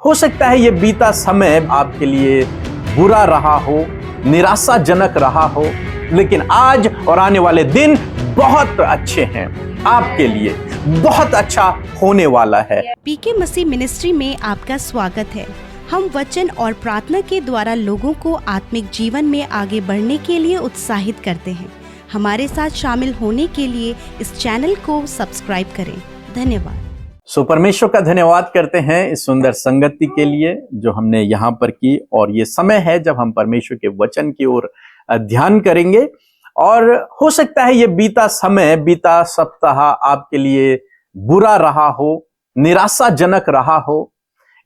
हो सकता है ये बीता समय आपके लिए बुरा रहा हो, निराशाजनक रहा हो, लेकिन आज और आने वाले दिन बहुत अच्छे हैं आपके लिए, बहुत अच्छा होने वाला है। पीके मसीह मिनिस्ट्री में आपका स्वागत है। हम वचन और प्रार्थना के द्वारा लोगों को आत्मिक जीवन में आगे बढ़ने के लिए उत्साहित करते हैं। हमारे साथ शामिल होने के लिए इस चैनल को सब्सक्राइब करें। धन्यवाद। परमेश्वर का धन्यवाद करते हैं इस सुंदर संगति के लिए जो हमने यहाँ पर की, और ये समय है जब हम परमेश्वर के वचन की ओर ध्यान करेंगे। और हो सकता है ये बीता समय, बीता सप्ताह आपके लिए बुरा रहा हो, निराशाजनक रहा हो,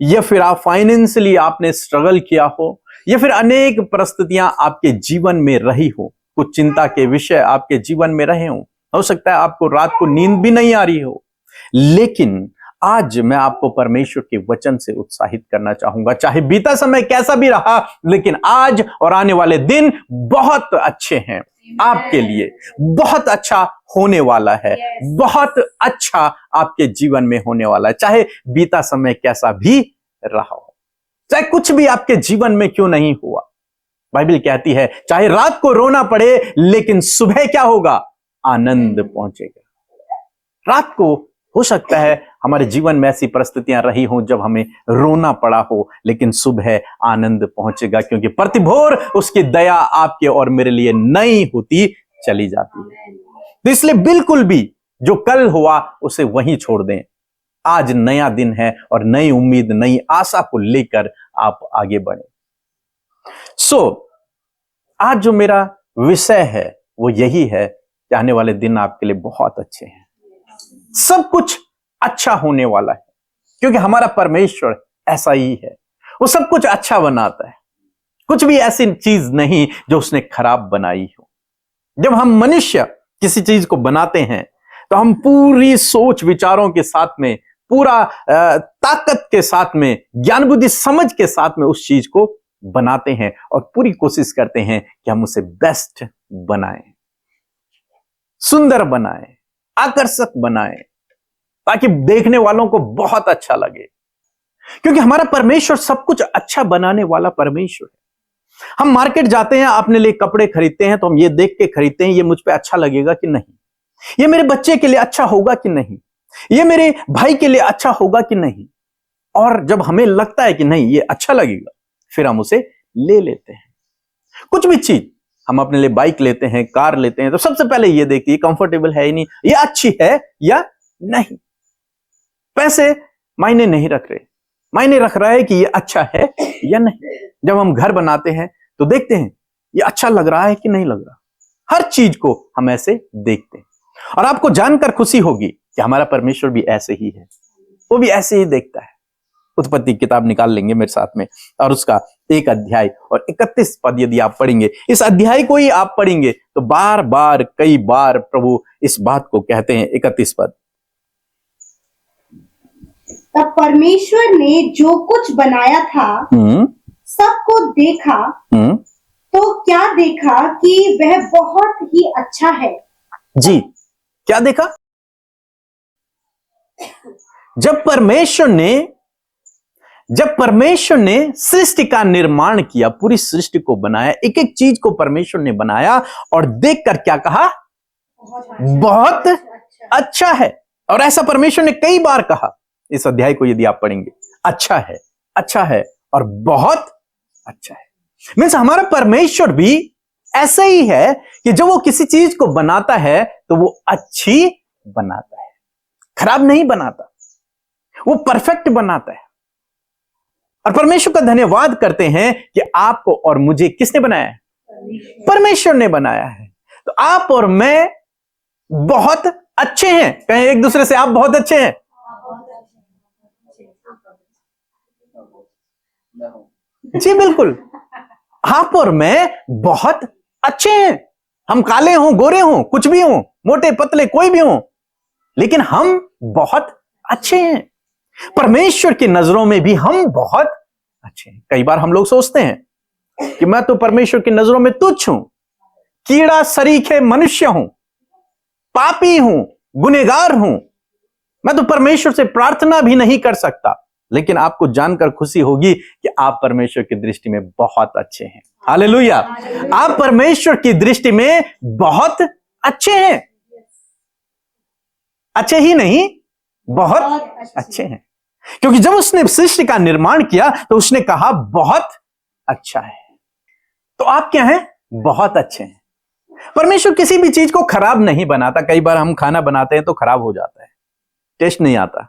या फिर आप फाइनेंशियली आपने स्ट्रगल किया हो, या फिर अनेक परिस्थितियां आपके जीवन में रही हो, कुछ चिंता के विषय आपके जीवन में रहे हो सकता है आपको रात को नींद भी नहीं आ रही हो। लेकिन आज मैं आपको परमेश्वर के वचन से उत्साहित करना चाहूंगा। चाहे बीता समय कैसा भी रहा, लेकिन आज और आने वाले दिन बहुत अच्छे हैं आपके लिए, बहुत अच्छा होने वाला है, बहुत अच्छा आपके जीवन में होने वाला है। चाहे बीता समय कैसा भी रहा हो, चाहे कुछ भी आपके जीवन में क्यों नहीं हुआ, बाइबल कहती है चाहे रात को रोना पड़े, लेकिन सुबह क्या होगा? आनंद पहुंचेगा। रात को हो सकता है हमारे जीवन में ऐसी परिस्थितियां रही हों जब हमें रोना पड़ा हो, लेकिन सुबह आनंद पहुंचेगा, क्योंकि प्रतिभोर उसकी दया आपके और मेरे लिए नई होती चली जाती है। तो इसलिए बिल्कुल भी जो कल हुआ उसे वहीं छोड़ दें। आज नया दिन है और नई उम्मीद, नई आशा को लेकर आप आगे बढ़ें। आज जो मेरा विषय है वो यही है कि आने वाले दिन आपके लिए बहुत अच्छे हैं, सब कुछ अच्छा होने वाला है, क्योंकि हमारा परमेश्वर ऐसा ही है, वो सब कुछ अच्छा बनाता है। कुछ भी ऐसी चीज नहीं जो उसने खराब बनाई हो। जब हम मनुष्य किसी चीज को बनाते हैं तो हम पूरी सोच विचारों के साथ में, पूरा ताकत के साथ में, ज्ञान बुद्धि समझ के साथ में उस चीज को बनाते हैं और पूरी कोशिश करते हैं कि हम उसे बेस्ट बनाएं, सुंदर बनाएं, आकर्षक बनाएं, ताकि देखने वालों को बहुत अच्छा लगे, क्योंकि हमारा परमेश्वर सब कुछ अच्छा बनाने वाला परमेश्वर है। हम मार्केट जाते हैं, अपने लिए कपड़े खरीदते हैं तो हम ये देख के खरीदते हैं ये मुझ पे अच्छा लगेगा कि नहीं, ये मेरे बच्चे के लिए अच्छा होगा कि नहीं, ये मेरे भाई के लिए अच्छा होगा कि नहीं। और जब हमें लगता है कि नहीं ये अच्छा लगेगा, फिर हम उसे ले लेते हैं। कुछ भी चीज हम अपने लिए, बाइक लेते हैं, कार लेते हैं, तो सबसे पहले ये देखते हैं कंफर्टेबल है ही नहीं, ये अच्छी है या नहीं। पैसे मायने नहीं रख रहे, मायने रख रहा है कि ये अच्छा है या नहीं। जब हम घर बनाते हैं तो देखते हैं ये अच्छा लग रहा है कि नहीं लग रहा। हर चीज को हम ऐसे देखते हैं, और आपको जानकर खुशी होगी कि हमारा परमेश्वर भी ऐसे ही है, वो भी ऐसे ही देखता है। उत्पत्ति किताब निकाल लेंगे मेरे साथ में, और उसका 1 अध्याय और 31 पद यदि आप पढ़ेंगे, इस अध्याय को ही आप पढ़ेंगे तो बार बार, कई बार प्रभु इस बात को कहते हैं। 31 पद, तब परमेश्वर ने जो कुछ बनाया था सबको देखा, तो क्या देखा कि वह बहुत ही अच्छा है। जी, क्या देखा? जब परमेश्वर ने सृष्टि का निर्माण किया, पूरी सृष्टि को बनाया, एक एक चीज को परमेश्वर ने बनाया, और देखकर क्या कहा? बहुत अच्छा है। और ऐसा परमेश्वर ने कई बार कहा। इस अध्याय को यदि आप पढ़ेंगे, अच्छा है, अच्छा है और बहुत अच्छा है। मीन्स हमारा परमेश्वर भी ऐसा ही है कि जब वो किसी चीज को बनाता है तो वो अच्छी बनाता है, खराब नहीं बनाता, वो परफेक्ट बनाता है। और परमेश्वर का धन्यवाद करते हैं कि आपको और मुझे किसने बनाया है? परमेश्वर ने बनाया है। तो आप और मैं बहुत अच्छे हैं। कहें एक दूसरे से, आप बहुत अच्छे हैं। जी बिल्कुल, आप और मैं बहुत अच्छे हैं। हम काले हों, गोरे हों, कुछ भी हों, मोटे पतले कोई भी हों, लेकिन हम बहुत अच्छे हैं। परमेश्वर की नजरों में भी हम बहुत अच्छे हैं। कई बार हम लोग सोचते हैं कि मैं तो परमेश्वर की नजरों में तुच्छ हूं, कीड़ा सरीखे मनुष्य हूं, पापी हूं, गुनहगार हूं, मैं तो परमेश्वर से प्रार्थना भी नहीं कर सकता। लेकिन आपको जानकर खुशी होगी कि आप परमेश्वर की दृष्टि में बहुत अच्छे हैं। हालेलुया। आप परमेश्वर की दृष्टि में बहुत अच्छे हैं। अच्छे ही नहीं, बहुत अच्छे हैं। क्योंकि जब उसने सृष्टि का निर्माण किया तो उसने कहा बहुत अच्छा है। तो आप क्या हैं? बहुत अच्छे हैं। परमेश्वर किसी भी चीज को खराब नहीं बनाता। कई बार हम खाना बनाते हैं तो खराब हो जाता है, टेस्ट नहीं आता।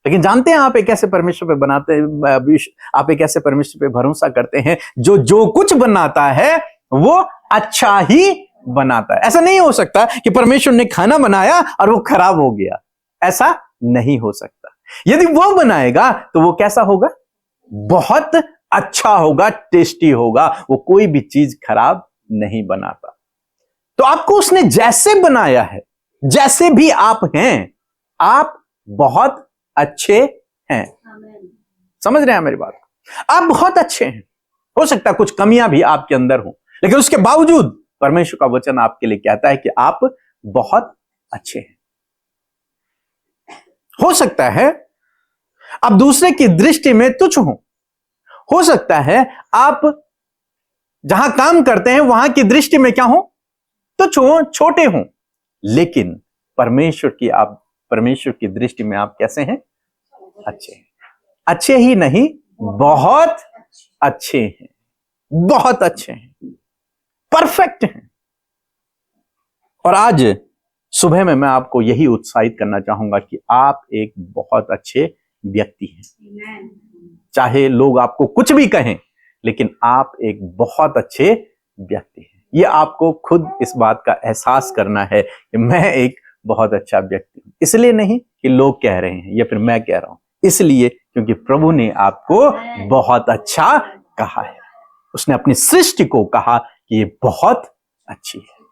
लेकिन जानते हैं आप एक ऐसे परमेश्वर पे बनाते हैं, आप एक ऐसे परमेश्वर पे भरोसा करते हैं जो कुछ बनाता है वो अच्छा ही बनाता है। ऐसा नहीं हो सकता कि परमेश्वर ने खाना बनाया और वो खराब हो गया। ऐसा नहीं हो सकता। यदि वो बनाएगा तो वो कैसा होगा? बहुत अच्छा होगा, टेस्टी होगा। वो कोई भी चीज खराब नहीं बनाता। तो आपको उसने जैसे बनाया है, जैसे भी आप हैं, आप बहुत अच्छे हैं। समझ रहे हैं मेरी बात? आप बहुत अच्छे हैं। हो सकता है कुछ कमियां भी आपके अंदर हो, लेकिन उसके बावजूद परमेश्वर का वचन आपके लिए कहता है कि आप बहुत अच्छे हैं। हो सकता है आप दूसरे की दृष्टि में तुच्छ हो सकता है आप जहां काम करते हैं वहां की दृष्टि में क्या हो? तुच्छ हो, छोटे हो। लेकिन परमेश्वर की दृष्टि में आप कैसे हैं? अच्छे हैं। अच्छे ही नहीं, बहुत अच्छे हैं। बहुत अच्छे हैं, परफेक्ट हैं। और आज सुबह में मैं आपको यही उत्साहित करना चाहूंगा कि आप एक बहुत अच्छे व्यक्ति हैं। चाहे लोग आपको कुछ भी कहें, लेकिन आप एक बहुत अच्छे व्यक्ति हैं। ये आपको खुद इस बात का एहसास करना है कि मैं एक बहुत अच्छा व्यक्ति हूं। इसलिए नहीं कि लोग कह रहे हैं या फिर मैं कह रहा हूं, इसलिए क्योंकि प्रभु ने आपको बहुत अच्छा कहा है। उसने अपनी सृष्टि को कहा कि ये बहुत अच्छी है।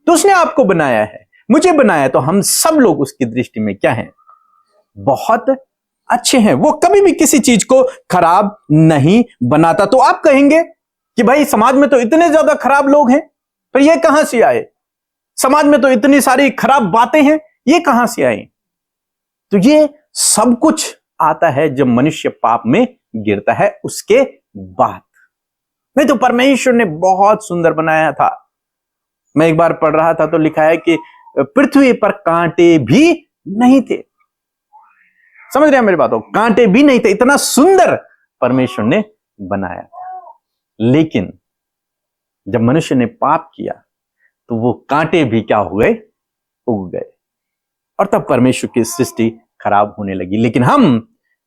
तो उसने आपको बनाया है, मुझे बनाया, तो हम सब लोग उसकी दृष्टि में क्या हैं? बहुत अच्छे हैं। वो कभी भी किसी चीज को खराब नहीं बनाता। तो आप कहेंगे कि भाई समाज में तो इतने ज्यादा खराब लोग हैं, पर ये कहां से आए? समाज में तो इतनी सारी खराब बातें हैं, ये कहां से आई? तो ये सब कुछ आता है जब मनुष्य पाप में गिरता है, उसके बाद। नहीं तो परमेश्वर ने बहुत सुंदर बनाया था। मैं एक बार पढ़ रहा था तो लिखा है कि पृथ्वी पर कांटे भी नहीं थे। समझ रहे हैं मेरी बातों? कांटे भी नहीं थे, इतना सुंदर परमेश्वर ने बनाया था। लेकिन जब मनुष्य ने पाप किया तो वो कांटे भी क्या हुए? उग गए। और तब परमेश्वर की सृष्टि खराब होने लगी। लेकिन हम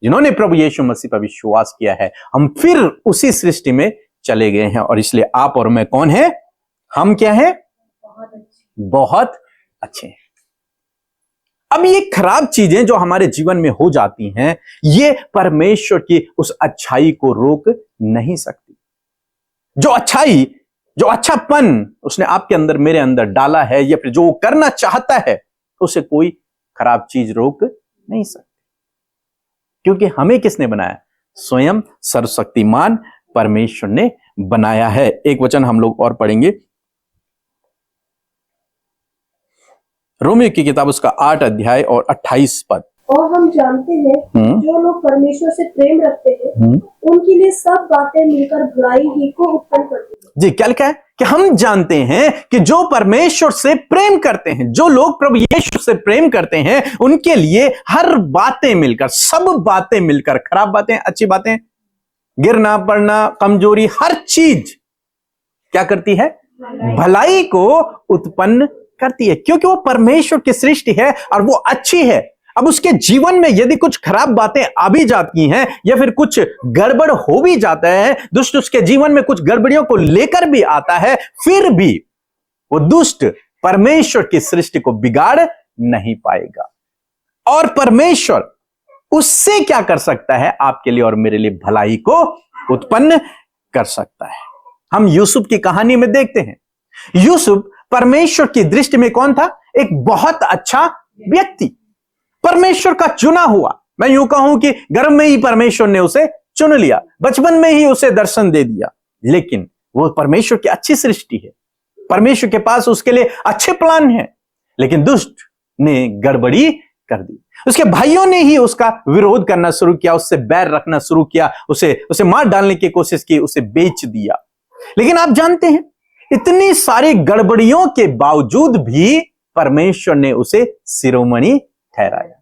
जिन्होंने प्रभु यीशु मसीह पर विश्वास किया है, हम फिर उसी सृष्टि में चले गए हैं। और इसलिए आप और मैं कौन है? हम क्या है? बहुत अच्छे हैं। अब ये खराब चीजें जो हमारे जीवन में हो जाती हैं, ये परमेश्वर की उस अच्छाई को रोक नहीं सकती। जो अच्छापन उसने आपके अंदर, मेरे अंदर डाला है, या फिर जो वो करना चाहता है, तो उसे कोई खराब चीज रोक नहीं सकती। क्योंकि हमें किसने बनाया? स्वयं सर्वशक्तिमान परमेश्वर ने बनाया है। एक वचन हम लोग और पढ़ेंगे, रोमियो की किताब उसका 8 अध्याय और 28 पद। और हम जानते हैं जो लोग परमेश्वर से प्रेम रखते हैं उनके लिए सब बातें मिलकर भलाई ही को उत्पन्न करती हैं। जी, क्या लिखा है? कि हम जानते हैं कि जो परमेश्वर से प्रेम करते हैं, जो लोग प्रभु यीशु से प्रेम करते हैं, उनके लिए हर बातें मिलकर, सब बातें मिलकर, खराब बातें, अच्छी बातें, गिरना पड़ना, कमजोरी, हर चीज क्या करती है? भलाई को उत्पन्न करती है। क्योंकि वो परमेश्वर की सृष्टि है और वो अच्छी है। अब उसके जीवन में यदि कुछ खराब बातें आ भी जाती हैं या फिर कुछ गड़बड़ हो भी जाता है, दुष्ट उसके जीवन में कुछ गड़बड़ियों को लेकर भी आता है, फिर भी वो दुष्ट परमेश्वर की सृष्टि को बिगाड़ नहीं पाएगा। और परमेश्वर उससे क्या कर सकता है? आपके लिए और मेरे लिए भलाई को उत्पन्न कर सकता है। हम यूसुफ की कहानी में देखते हैं, यूसुफ परमेश्वर की दृष्टि में कौन था? एक बहुत अच्छा व्यक्ति, परमेश्वर का चुना हुआ। मैं यूं कहूं कि गर्भ में ही परमेश्वर ने उसे चुन लिया, बचपन में ही उसे दर्शन दे दिया। लेकिन वो परमेश्वर की अच्छी सृष्टि है, परमेश्वर के पास उसके लिए अच्छे प्लान हैं, लेकिन दुष्ट ने गड़बड़ी कर दी। उसके भाइयों ने ही उसका विरोध करना शुरू किया, उससे बैर रखना शुरू किया, उसे मार डालने की कोशिश की, उसे बेच दिया। लेकिन आप जानते हैं, इतनी सारी गड़बड़ियों के बावजूद भी परमेश्वर ने उसे शिरोमणि ठहराया।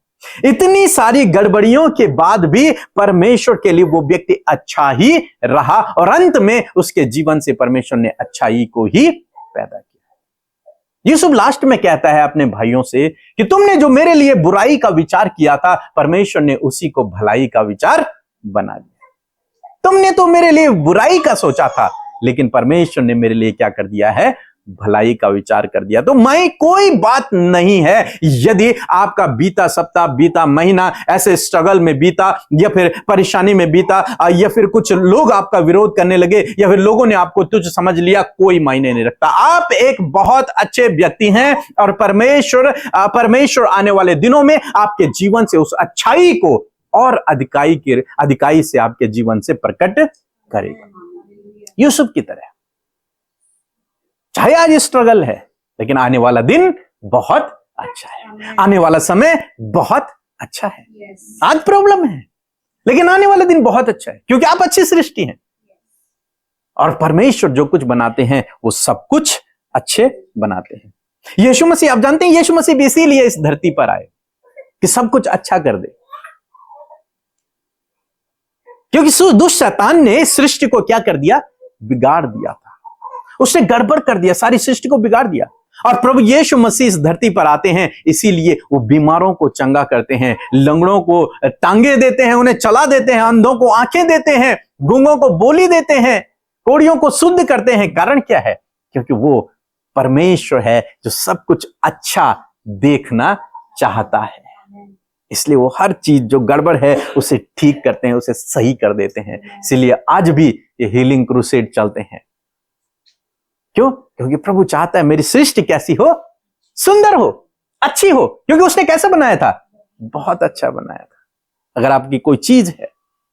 इतनी सारी गड़बड़ियों के बाद भी परमेश्वर के लिए वो व्यक्ति अच्छा ही रहा और अंत में उसके जीवन से परमेश्वर ने अच्छाई को ही पैदा किया। यूसुफ लास्ट में कहता है अपने भाइयों से कि तुमने जो मेरे लिए बुराई का विचार किया था, परमेश्वर ने उसी को भलाई का विचार बना दिया। तुमने तो मेरे लिए बुराई का सोचा था, लेकिन परमेश्वर ने मेरे लिए क्या कर दिया है? भलाई का विचार कर दिया। तो मैं कोई बात नहीं है यदि आपका बीता सप्ताह, बीता महीना ऐसे स्ट्रगल में बीता, या फिर परेशानी में बीता, या फिर कुछ लोग आपका विरोध करने लगे, या फिर लोगों ने आपको तुच्छ समझ लिया, कोई मायने नहीं रखता। आप एक बहुत अच्छे व्यक्ति हैं और परमेश्वर आने वाले दिनों में आपके जीवन से उस अच्छाई को और अधिकाई से आपके जीवन से प्रकट करेगा, यूसुफ की तरह। चाहे आज स्ट्रगल है, लेकिन आने वाला दिन बहुत अच्छा है, आने वाला समय बहुत अच्छा है। आज प्रॉब्लम है, लेकिन आने वाला दिन बहुत अच्छा है, क्योंकि आप अच्छी सृष्टि हैं और परमेश्वर जो कुछ बनाते हैं वो सब कुछ अच्छे बनाते हैं। यीशु मसीह, आप जानते हैं, यीशु मसीह भी इसीलिए इस धरती पर आए कि सब कुछ अच्छा कर दे, क्योंकि दुष्ट शैतान ने सृष्टि को क्या कर दिया? बिगाड़ दिया था। उसने गड़बड़ कर दिया, सारी सृष्टि को बिगाड़ दिया। और प्रभु यीशु मसीह इस धरती पर आते हैं, इसीलिए वो बीमारों को चंगा करते हैं, लंगड़ों को टांगे देते हैं, उन्हें चला देते हैं, अंधों को आंखें देते हैं, गूंगों को बोली देते हैं, कोढ़ियों को शुद्ध करते हैं। कारण क्या है? क्योंकि वो परमेश्वर है जो सब कुछ अच्छा देखना चाहता है। इसलिए वो हर चीज जो गड़बड़ है उसे ठीक करते हैं, उसे सही कर देते हैं। इसीलिए आज भी ये हीलिंग क्रूसेड चलते हैं। क्यों? क्योंकि प्रभु चाहता है मेरी सृष्टि कैसी हो? सुंदर हो, अच्छी हो। क्योंकि उसने कैसे बनाया था? बहुत अच्छा बनाया था। अगर आपकी कोई चीज है,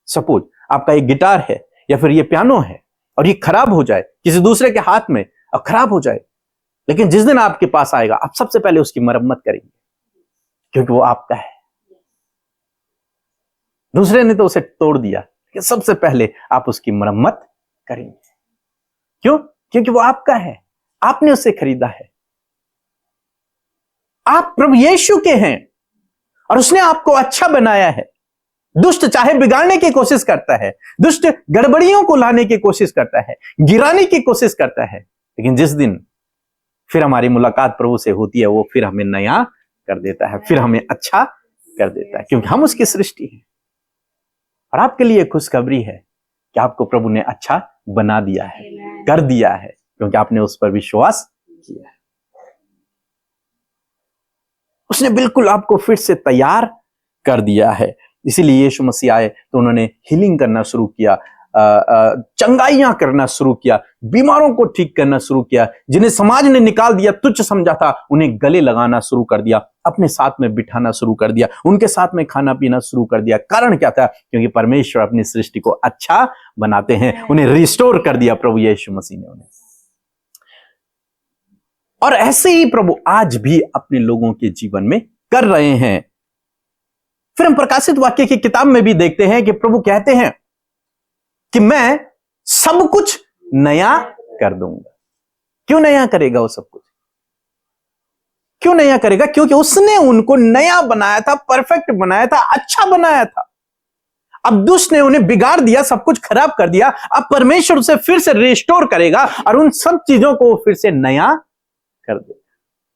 सपोज आपका एक गिटार है या फिर ये पियानो है, और ये खराब हो जाए किसी दूसरे के हाथ में और खराब हो जाए, लेकिन जिस दिन आपके पास आएगा आप सबसे पहले उसकी मरम्मत करेंगे, क्योंकि वो आपका है। दूसरे ने तो उसे तोड़ दिया, कि सबसे पहले आप उसकी मरम्मत करेंगे। क्यों? क्योंकि वो आपका है, आपने उसे खरीदा है। आप प्रभु यीशु के हैं और उसने आपको अच्छा बनाया है। दुष्ट चाहे बिगाड़ने की कोशिश करता है, दुष्ट गड़बड़ियों को लाने की कोशिश करता है, गिराने की कोशिश करता है, लेकिन जिस दिन फिर हमारी मुलाकात प्रभु से होती है, वो फिर हमें नया कर देता है, फिर हमें अच्छा कर देता है, क्योंकि हम उसकी सृष्टि हैं। और आपके लिए खुशखबरी है कि आपको प्रभु ने अच्छा बना दिया है, कर दिया है, क्योंकि आपने उस पर विश्वास किया है। उसने बिल्कुल आपको फिर से तैयार कर दिया है। इसीलिए यीशु मसीह आए तो उन्होंने हीलिंग करना शुरू किया, चंगाइयां करना शुरू किया, बीमारों को ठीक करना शुरू किया। जिन्हें समाज ने निकाल दिया, तुच्छ समझा था, उन्हें गले लगाना शुरू कर दिया, अपने साथ में बिठाना शुरू कर दिया, उनके साथ में खाना पीना शुरू कर दिया। कारण क्या था? क्योंकि परमेश्वर अपनी सृष्टि को अच्छा बनाते हैं। उन्हें रिस्टोर कर दिया प्रभु यीशु मसीह ने उन्हें। और ऐसे ही प्रभु आज भी अपने लोगों के जीवन में कर रहे हैं। फिर हम प्रकाशित वाक्य की किताब में भी देखते हैं कि प्रभु कहते हैं कि मैं सब कुछ नया कर दूंगा। क्यों नया करेगा वो सब कुछ? क्यों नया करेगा? क्योंकि उसने उनको नया बनाया था, परफेक्ट बनाया था, अच्छा बनाया था। अब दुष्ट ने उन्हें बिगाड़ दिया, सब कुछ खराब कर दिया। अब परमेश्वर उसे फिर से रिस्टोर करेगा और उन सब चीजों को फिर से नया कर देगा।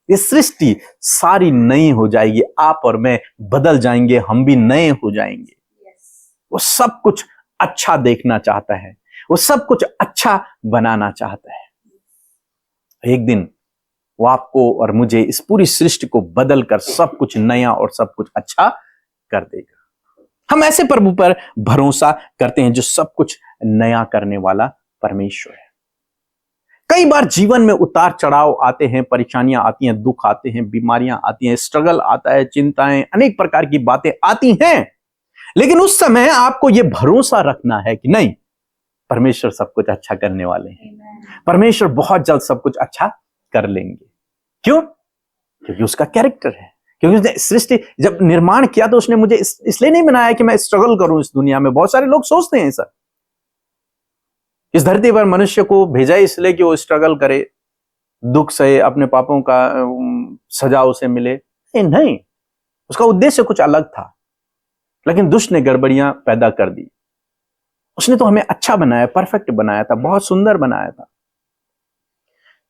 ये सृष्टि सारी नई हो जाएगी, आप और मैं बदल जाएंगे, हम भी नए हो जाएंगे। वो सब कुछ अच्छा देखना चाहता है, वो सब कुछ अच्छा बनाना चाहता है। एक दिन वो आपको और मुझे, इस पूरी सृष्टि को बदल कर सब कुछ नया और सब कुछ अच्छा कर देगा। हम ऐसे प्रभु पर भरोसा करते हैं जो सब कुछ नया करने वाला परमेश्वर है। कई बार जीवन में उतार चढ़ाव आते हैं, परेशानियां आती हैं, दुख आते हैं, बीमारियां आती हैं, स्ट्रगल आता है, चिंताएं, अनेक प्रकार की बातें आती हैं। लेकिन उस समय आपको यह भरोसा रखना है कि नहीं, परमेश्वर सब कुछ अच्छा करने वाले हैं। परमेश्वर बहुत जल्द सब कुछ अच्छा कर लेंगे। क्यों? क्योंकि उसका कैरेक्टर है, क्योंकि उसने सृष्टि जब निर्माण किया तो उसने मुझे इसलिए नहीं बनाया कि मैं स्ट्रगल करूं इस दुनिया में। बहुत सारे लोग सोचते हैं सर, इस धरती पर मनुष्य को भेजा इसलिए कि वो स्ट्रगल करे, दुख सहे, अपने पापों का सजा उसे मिले। नहीं, उसका उद्देश्य कुछ अलग था, लेकिन दुष्ट ने गड़बड़ियां पैदा कर दी। उसने तो हमें अच्छा बनाया, परफेक्ट बनाया था, बहुत सुंदर बनाया था।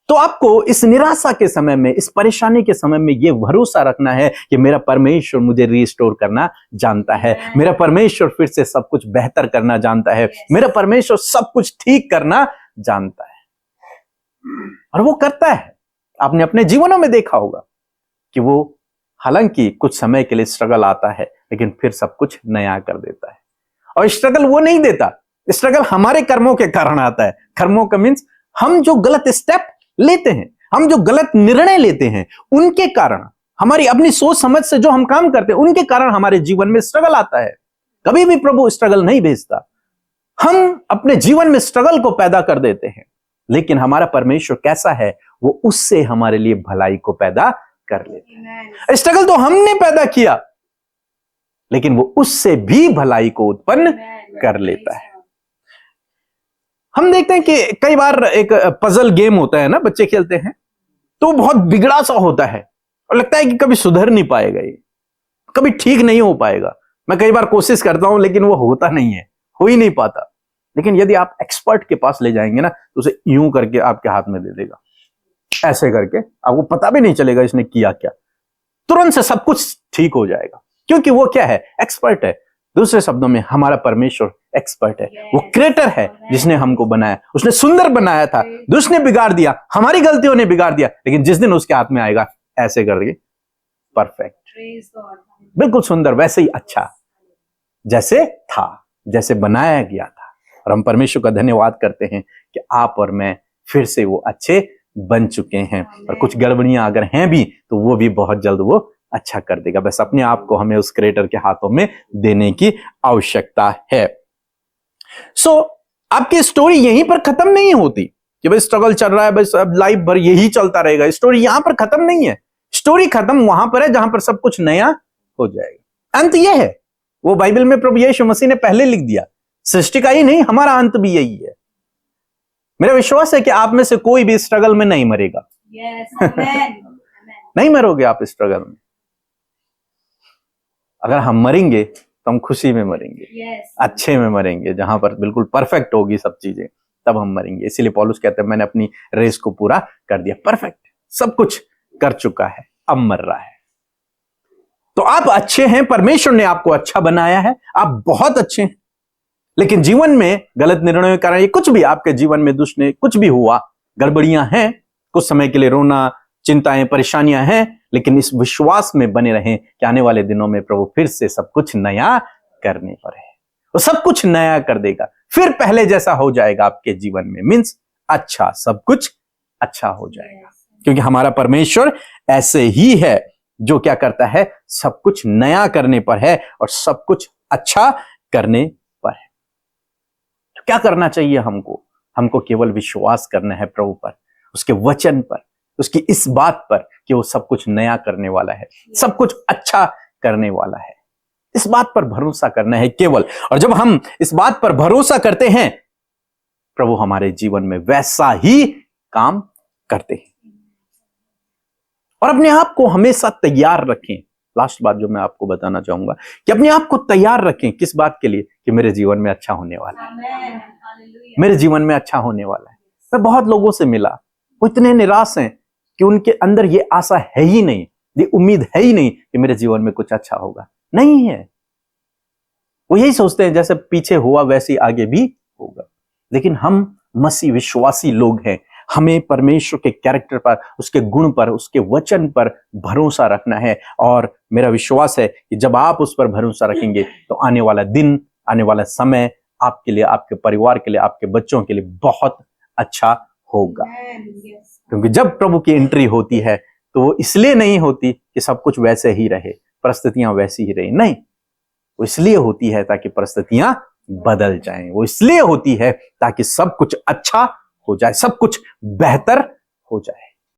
तो आपको इस निराशा के समय में, इस परेशानी के समय में यह भरोसा रखना है कि मेरा परमेश्वर मुझे रिस्टोर करना जानता है, मेरा परमेश्वर फिर से सब कुछ बेहतर करना जानता है, मेरा परमेश्वर सब कुछ ठीक करना जानता है, और वो करता है। आपने अपने जीवनों में देखा होगा कि वो हालांकि कुछ समय के लिए स्ट्रगल आता है, लेकिन फिर सब कुछ नया कर देता है। और स्ट्रगल वो नहीं देता, स्ट्रगल हमारे कर्मों के कारण आता है। कर्मों का मीन्स हम जो गलत स्टेप लेते हैं, हम जो गलत निर्णय लेते हैं, उनके कारण, हमारी अपनी सोच समझ से जो हम काम करते हैं, उनके कारण हमारे जीवन में स्ट्रगल आता है। कभी भी प्रभु स्ट्रगल नहीं भेजता, हम अपने जीवन में स्ट्रगल को पैदा कर देते हैं। लेकिन हमारा परमेश्वर कैसा है, वो उससे हमारे लिए भलाई को पैदा कर लेते हैं। स्ट्रगल तो हमने पैदा किया, लेकिन वो उससे भी भलाई को उत्पन्न कर लेता है। हम देखते हैं कि कई बार एक पजल गेम होता है ना, बच्चे खेलते हैं, तो बहुत बिगड़ा सा होता है और लगता है कि कभी सुधर नहीं पाएगा, ये कभी ठीक नहीं हो पाएगा। मैं कई बार कोशिश करता हूं, लेकिन वो होता नहीं है, हो ही नहीं पाता। लेकिन यदि आप एक्सपर्ट के पास ले जाएंगे ना, तो उसे यूं करके आपके हाथ में दे देगा, ऐसे करके, आपको पता भी नहीं चलेगा इसने किया क्या, तुरंत से सब कुछ ठीक हो जाएगा। क्योंकि वो क्या है, एक्सपर्ट है। दूसरे शब्दों में हमारा परमेश्वर एक्सपर्ट है, वो क्रिएटर है जिसने हमको बनाया, उसने सुंदर बनाया था, दुष्ट ने बिगाड़ दिया, हमारी गलतियों ने बिगाड़ दिया, लेकिन जिस दिन उसके हाथ में आएगा, ऐसे कर देंगे परफेक्ट, बिल्कुल सुंदर, वैसे ही अच्छा जैसे था, जैसे बनाया गया था। और हम परमेश्वर का धन्यवाद करते हैं कि आप और मैं फिर से वो अच्छे बन चुके हैं, और कुछ गड़बड़ियां अगर हैं भी तो वो भी बहुत जल्द वो अच्छा कर देगा। बस अपने आप को हमें उस क्रिएटर के हाथों में देने की आवश्यकता है। आपकी स्टोरी यहीं पर खत्म नहीं होती कि भाई स्ट्रगल चल रहा है, बस अब लाइफ भर यही चलता रहेगा। स्टोरी यहां पर खत्म नहीं है, स्टोरी खत्म वहां पर है जहां पर सब कुछ नया हो जाएगा। अंत यह है, वो बाइबल में प्रभु यीशु मसीह ने पहले लिख दिया, सृष्टि का ही नहीं, हमारा अंत भी यही है। मेरा विश्वास है कि आप में से कोई भी स्ट्रगल में नहीं मरेगा। नहीं मरोगे आप स्ट्रगल में। अगर हम मरेंगे तो हम खुशी में मरेंगे, अच्छे में मरेंगे, जहां पर बिल्कुल परफेक्ट होगी सब चीजें, तब हम मरेंगे। इसीलिए पौलुस कहते हैं मैंने अपनी रेस को पूरा कर दिया, परफेक्ट, सब कुछ कर चुका है, अब मर रहा है। तो आप अच्छे हैं, परमेश्वर ने आपको अच्छा बनाया है, आप बहुत अच्छे हैं। लेकिन जीवन में गलत निर्णयों के कारण, ये कुछ भी आपके जीवन में दुष्ट ने कुछ भी हुआ, गड़बड़ियां हैं, कुछ समय के लिए रोना, चिंताएं, परेशानियां हैं, लेकिन इस विश्वास में बने रहें कि आने वाले दिनों में प्रभु फिर से सब कुछ नया करने पर है। वो सब कुछ नया कर देगा, फिर पहले जैसा हो जाएगा आपके जीवन में, मीन्स अच्छा, सब कुछ अच्छा हो जाएगा। क्योंकि हमारा परमेश्वर ऐसे ही है जो क्या करता है, सब कुछ नया करने पर है और सब कुछ अच्छा करने पर है। तो क्या करना चाहिए हमको? हमको केवल विश्वास करना है प्रभु पर, उसके वचन पर, उसकी इस बात पर कि वो सब कुछ नया करने वाला है, सब कुछ अच्छा करने वाला है। इस बात पर भरोसा करना है केवल। और जब हम इस बात पर भरोसा करते हैं, प्रभु हमारे जीवन में वैसा ही काम करते हैं। और अपने आप को हमेशा तैयार रखें। लास्ट बात जो मैं आपको बताना चाहूंगा कि अपने आप को तैयार रखें, किस बात के लिए? कि मेरे जीवन में अच्छा होने वाला है, मेरे जीवन में अच्छा होने वाला है। मैं बहुत लोगों से मिला, वो इतने निराश हैं कि उनके अंदर ये आशा है ही नहीं, ये उम्मीद है ही नहीं कि मेरे जीवन में कुछ अच्छा होगा। नहीं है, वो यही सोचते हैं जैसे पीछे हुआ वैसे आगे भी होगा। लेकिन हम मसीह विश्वासी लोग हैं, हमें परमेश्वर के कैरेक्टर पर, उसके गुण पर, उसके वचन पर भरोसा रखना है। और मेरा विश्वास है कि जब आप उस पर भरोसा रखेंगे तो आने वाला दिन, आने वाला समय आपके लिए, आपके परिवार के लिए, आपके बच्चों के लिए बहुत अच्छा होगा। क्योंकि जब प्रभु की एंट्री होती है तो वो इसलिए नहीं होती कि सब कुछ वैसे ही रहे, परिस्थितियां वैसी ही रही, नहीं, वो इसलिए होती है ताकि परिस्थितियां बदल जाएं। वो इसलिए होती है ताकि सब कुछ अच्छा हो जाए, सब कुछ बेहतर हो जाए।